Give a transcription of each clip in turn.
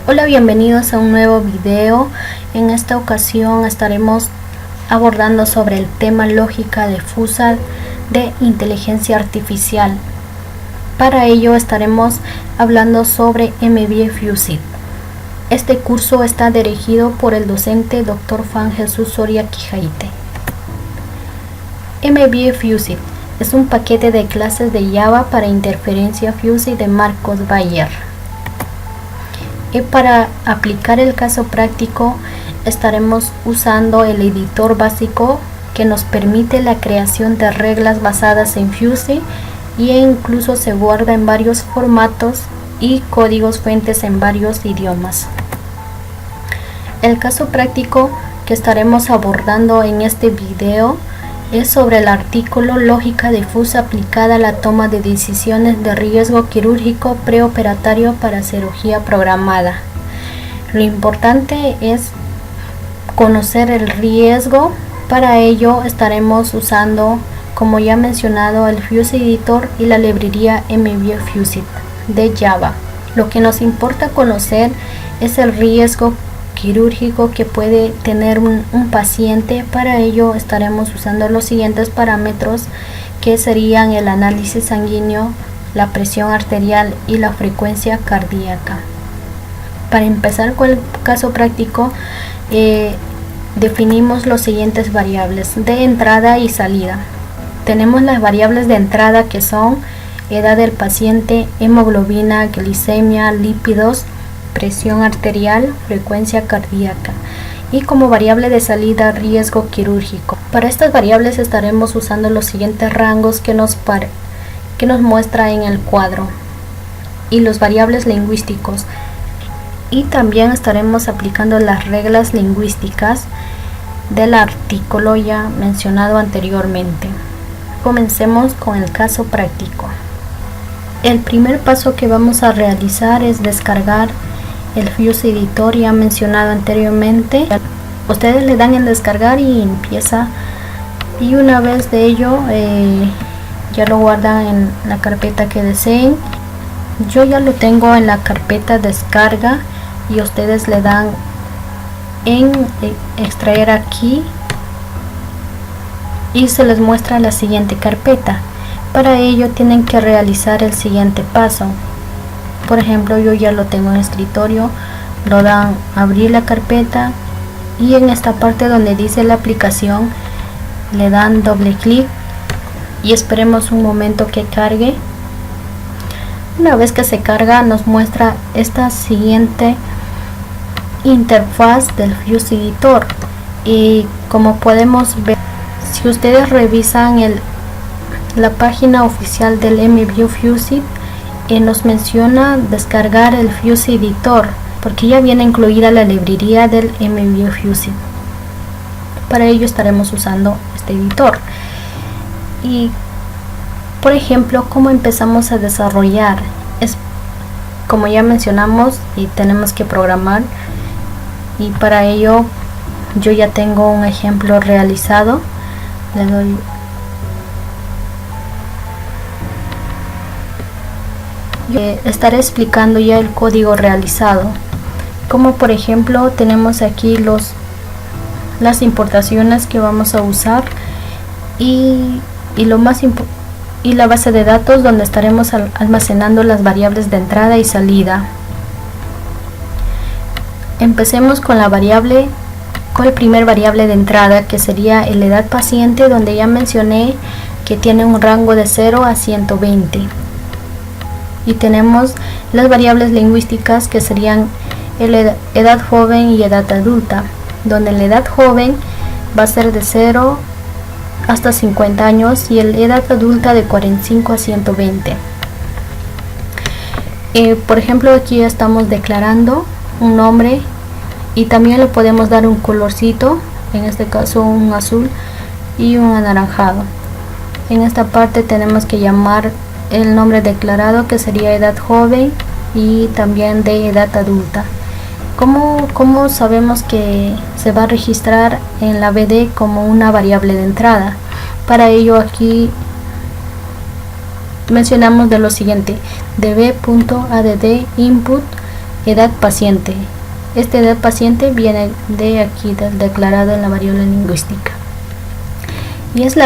Hola, bienvenidos a un nuevo video. En esta ocasión estaremos abordando sobre el tema lógica difusa de inteligencia artificial. Para ello estaremos hablando sobre MBA-FUSIT. Este curso está dirigido por el docente Dr. Juan Jesús Soria Quijaite. MBA-FUSIT es un paquete de clases de Java para interferencia FUSIT de Marcos Bayer. Y para aplicar el caso práctico estaremos usando el editor básico que nos permite la creación de reglas basadas en FUSIT e incluso se guarda en varios formatos y códigos fuentes en varios idiomas. El caso práctico que estaremos abordando en este video es sobre el artículo lógica difusa aplicada a la toma de decisiones de riesgo quirúrgico preoperatorio para cirugía programada. Lo importante es conocer el riesgo. Para ello estaremos usando, como ya mencionado, el FUSIT Editor y la librería MBA-FUSIT de Java. Lo que nos importa conocer es el riesgo quirúrgico que puede tener un paciente. Para ello estaremos usando los siguientes parámetros, que serían el análisis sanguíneo, la presión arterial y la frecuencia cardíaca. Para empezar con el caso práctico, definimos los siguientes variables de entrada y salida. Tenemos las variables de entrada, que son edad del paciente, hemoglobina, glicemia, lípidos, presión arterial, frecuencia cardíaca, y como variable de salida, riesgo quirúrgico. Para estas variables estaremos usando los siguientes rangos que nos muestra en el cuadro, y los variables lingüísticos, y también estaremos aplicando las reglas lingüísticas del artículo ya mencionado anteriormente. Comencemos con el caso práctico. El primer paso que vamos a realizar es descargar el FUSIT Editor ya mencionado anteriormente. Ustedes le dan en descargar y empieza, y una vez de ello ya lo guardan en la carpeta que deseen. Yo ya lo tengo en la carpeta descarga y ustedes le dan en extraer aquí y se les muestra la siguiente carpeta. Para ello tienen que realizar el siguiente paso. Por ejemplo, yo ya lo tengo en escritorio, lo dan abrir la carpeta y en esta parte donde dice la aplicación le dan doble clic y esperemos un momento que cargue. Una vez que se carga nos muestra esta siguiente interfaz del FUSIT Editor, y como podemos ver, si ustedes revisan la página oficial del MBA-FUSIT, nos menciona descargar el FUSIT Editor porque ya viene incluida la librería del MBA-FUSIT. Para ello estaremos usando este editor. Y por ejemplo, ¿cómo empezamos a desarrollar? Es como ya mencionamos, y tenemos que programar, y para ello yo ya tengo un ejemplo realizado. Le doy estaré explicando ya el código realizado, como por ejemplo tenemos aquí las importaciones que vamos a usar y la base de datos donde estaremos almacenando las variables de entrada y salida. Empecemos con la primer variable de entrada, que sería el edad paciente, donde ya mencioné que tiene un rango de 0 a 120. Y tenemos las variables lingüísticas, que serían edad joven y edad adulta, donde la edad joven va a ser de 0 hasta 50 años y la edad adulta de 45 a 120. Por ejemplo, aquí estamos declarando un nombre y también le podemos dar un colorcito, en este caso un azul y un anaranjado. En esta parte tenemos que llamar el nombre declarado, que sería edad joven, y también de edad adulta. ¿Cómo sabemos que se va a registrar en la BD como una variable de entrada? Para ello aquí mencionamos de lo siguiente: db.add input edad paciente. Esta edad paciente viene de aquí, del declarado en la variable lingüística. Y es de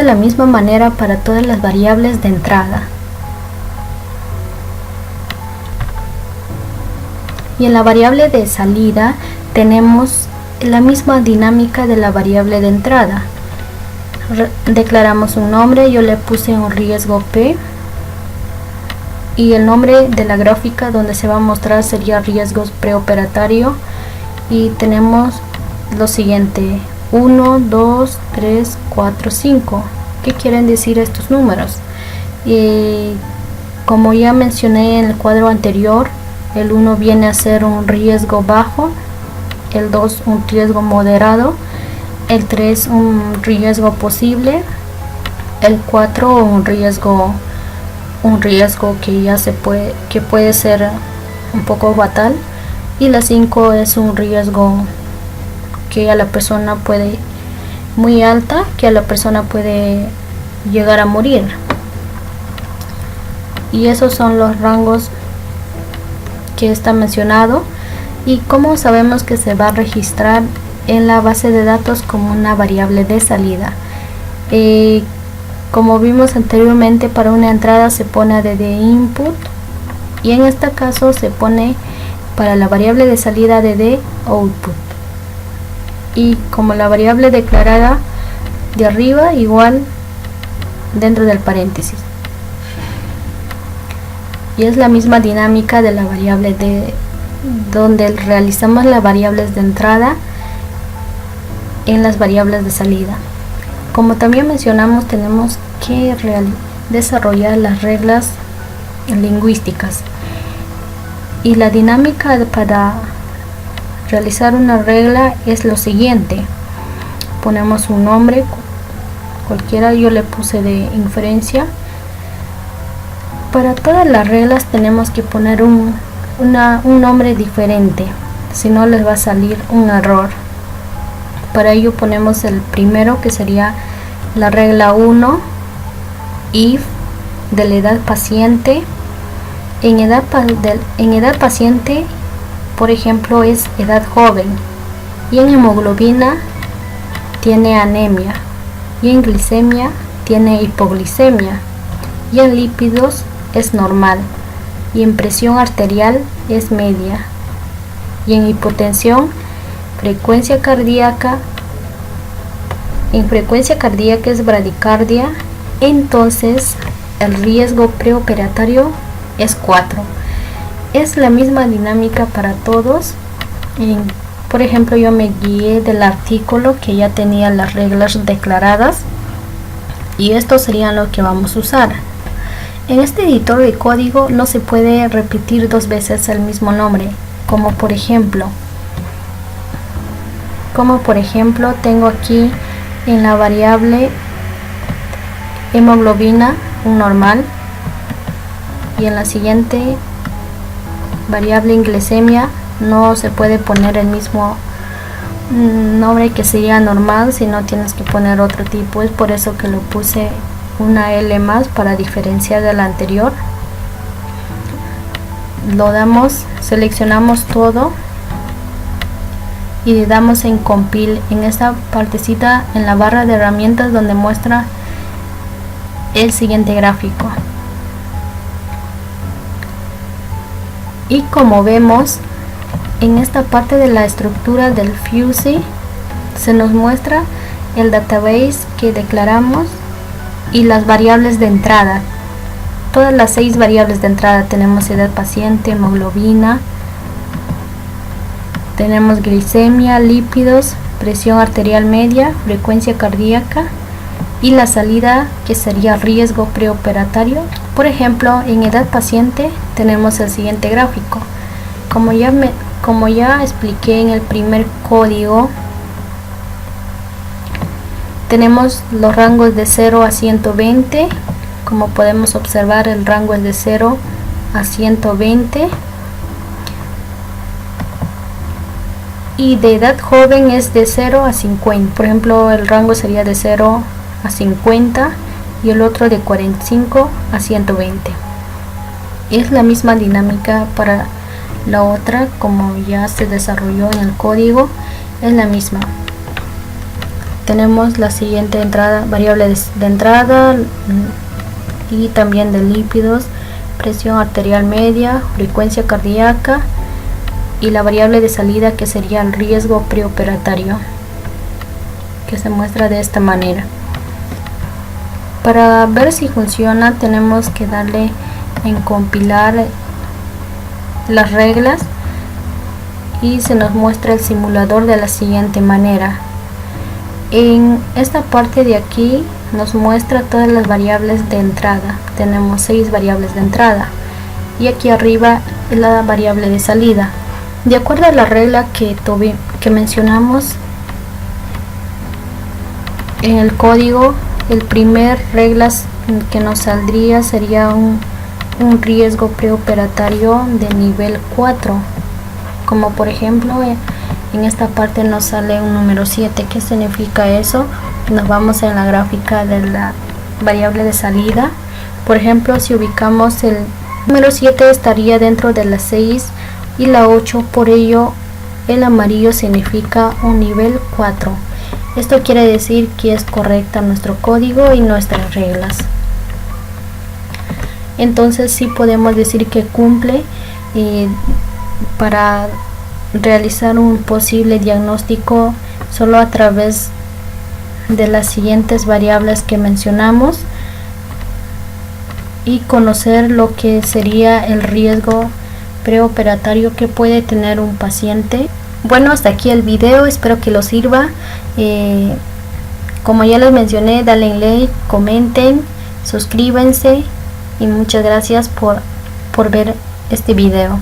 la misma manera para todas las variables de entrada. Y en la variable de salida tenemos la misma dinámica de la variable de entrada. Declaramos un nombre, yo le puse un riesgo P, y el nombre de la gráfica donde se va a mostrar sería riesgos preoperatorio, y tenemos lo siguiente: 1, 2, 3, 4, 5. ¿Qué quieren decir estos números? Como ya mencioné en el cuadro anterior, el 1 viene a ser un riesgo bajo, el 2 un riesgo moderado, el 3 un riesgo posible, el 4 un riesgo que puede ser un poco fatal, y la 5 es un riesgo que a la persona puede muy alta, que a la persona puede llegar a morir. Y esos son los rangos que está mencionado. Y cómo sabemos que se va a registrar en la base de datos como una variable de salida. Como vimos anteriormente, para una entrada se pone ADD input, y en este caso se pone para la variable de salida ADD output, y como la variable declarada de arriba igual dentro del paréntesis. Y es la misma dinámica de la variable de donde realizamos las variables de entrada en las variables de salida. Como también mencionamos, tenemos que desarrollar las reglas lingüísticas, y la dinámica para realizar una regla es lo siguiente: ponemos un nombre cualquiera, yo le puse de inferencia. Para todas las reglas tenemos que poner un nombre diferente, si no les va a salir un error. Para ello ponemos el primero, que sería la regla 1, if de la edad paciente. En edad paciente, por ejemplo, es edad joven, y en hemoglobina tiene anemia, y en glicemia tiene hipoglicemia, y en lípidos es normal, y en presión arterial es media, y en hipotensión, frecuencia cardíaca, en frecuencia cardíaca es bradicardia. Entonces el riesgo preoperatorio es 4. Es la misma dinámica para todos. Por ejemplo, yo me guié del artículo que ya tenía las reglas declaradas, y estos serían lo que vamos a usar. En este editor de código no se puede repetir dos veces el mismo nombre, como por ejemplo tengo aquí en la variable hemoglobina un normal, y en la siguiente variable en glicemia no se puede poner el mismo nombre que sería normal, sino tienes que poner otro tipo. Es por eso que lo puse una L más para diferenciar de la anterior. Seleccionamos todo y le damos en compile en esta partecita en la barra de herramientas donde muestra el siguiente gráfico. Y como vemos, en esta parte de la estructura del FUSI se nos muestra el database que declaramos y las variables de entrada. Todas las 6 variables de entrada tenemos: edad paciente, hemoglobina, tenemos glicemia, lípidos, presión arterial media, frecuencia cardíaca, y la salida, que sería riesgo preoperatorio. Por ejemplo, en edad paciente tenemos el siguiente gráfico. Como ya expliqué en el primer código, tenemos los rangos de 0 a 120. Como podemos observar, el rango es de 0 a 120, y de edad joven es de 0 a 50. Por ejemplo, el rango sería de 0 a 50 y el otro de 45 a 120. Es la misma dinámica para la otra, como ya se desarrolló en el código, es la misma. Tenemos la siguiente entrada, variables de entrada y también de lípidos, presión arterial media, frecuencia cardíaca, y la variable de salida, que sería el riesgo preoperatorio, que se muestra de esta manera. Para ver si funciona, tenemos que darle en compilar las reglas y se nos muestra el simulador de la siguiente manera. En esta parte de aquí nos muestra todas las variables de entrada. Tenemos 6 variables de entrada y aquí arriba la variable de salida. De acuerdo a la regla que mencionamos en el código, el primer reglas que nos saldría sería un riesgo preoperatorio de nivel 4, como por ejemplo en esta parte nos sale un número 7. ¿Qué significa eso? Nos vamos en la gráfica de la variable de salida. Por ejemplo, si ubicamos el número 7, estaría dentro de la 6 y la 8, por ello el amarillo significa un nivel 4. Esto quiere decir que es correcta nuestro código y nuestras reglas. Entonces sí podemos decir que cumple para realizar un posible diagnóstico solo a través de las siguientes variables que mencionamos y conocer lo que sería el riesgo preoperatorio que puede tener un paciente. Bueno, hasta aquí el video, espero que los sirva. Como ya les mencioné, dale like, comenten, suscríbanse y muchas gracias por ver este video.